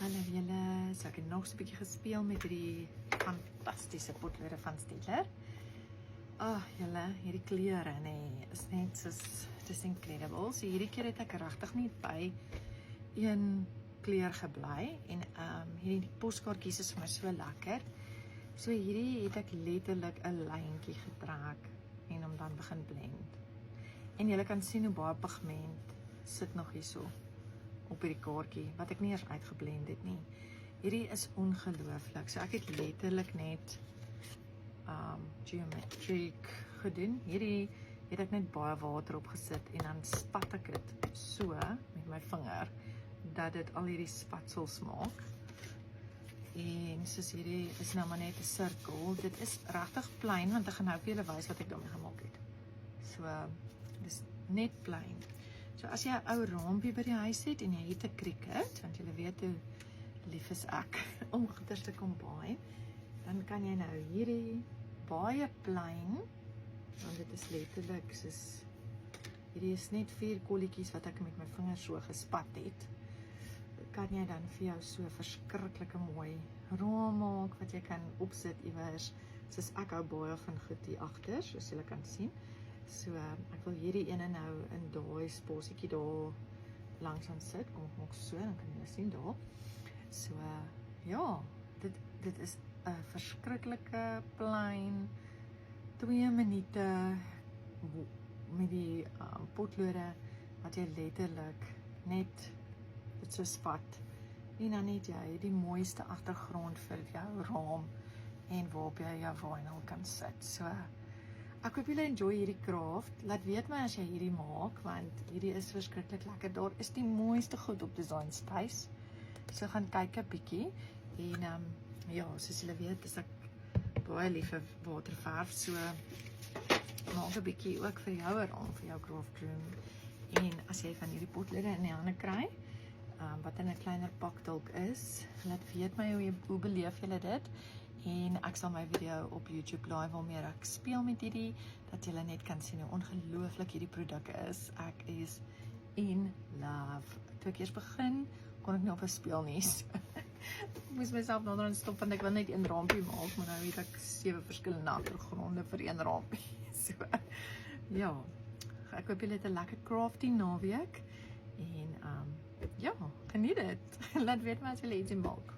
Hallo julle, so ek het nog so 'n bietjie gespeel met hierdie fantastiese potlode van Staedtler. Julle, hierdie kleure nee, is net soos, dit is incredible. So hierdie keer het ek regtig nie by een kleur gebly en hierdie poskaartjies is vir my so lekker. So hierdie het ek letterlik 'n lyntjie getrek en hom dan begin blend. En julle kan sien hoe baie pigment sit nog hierso op hierdie kaartjie, wat ek nie eers uitgeblend het nie. Hierdie is ongelooflik. So ek het letterlik net geometriek gedoen. Hierdie het ek net baie water opgesit en dan spat ek dit so met my vinger dat dit al hierdie spatsels maak. En soos hierdie is nou maar net 'n sirkel. Dit is regtig plain want ek gaan nou vir julle wys wat ek daarmee gemaak het. So dis net plain. So as jy 'n ou raampie by die huis het en jy het 'n cricket, want julle weet hoe lief is ek om goeders te combine, dan kan jy nou hierdie baie plain, want dit is letterlik soos, hierdie is net 4 kolletjies wat ek met my vingers so gespat het, kan jy dan vir jou so verskriklike mooi raam maak, wat jy kan opsit iewers, soos ek hou baie van goed hier agter, soos julle kan sien. So, ek wil hierdie ene nou in daai spasietjie daar langs aan sit, kom ek maak so, dan kan julle sien daar. So, ja, dit is 'n verskriklike plain 2 minute met die potlode wat jy letterlik net dit so spat en dan het jy die mooiste agtergrond vir jou raam en waarop jy jou vinyl kan sit. So, ek hoop julle enjoy hierdie craft. Laat weet my as jy hierdie maak, want hierdie is verskriklik lekker. Daar is die mooiste goed op Design Space. So gaan kyk 'n bietjie en ja, soos julle weet, is ek baie lief vir waterverf, so maak 'n bietjie ook vir jou raam, vir jou craft room. En as jy van hierdie potlode in die hande kry, wat in 'n kleiner pak dalk is, laat weet my hoe beleef julle dit. En ek sal my video op YouTube laai waarmee ek speel met hierdie, dat julle net kan sien hoe ongelooflik hierdie produk is. Ek is in love. Toe ek eers begin, kon ek nie op 'n speel nie. Ek moes myself nou daarin stop, want ek wil net een raampie maak, maar nou weet ek 7 verskillende agtergronde vir een raampie. So, ja, ek hoop julle het 'n lekker crafty naweek. En ja, geniet dit. Laat weet my as julle iets maak.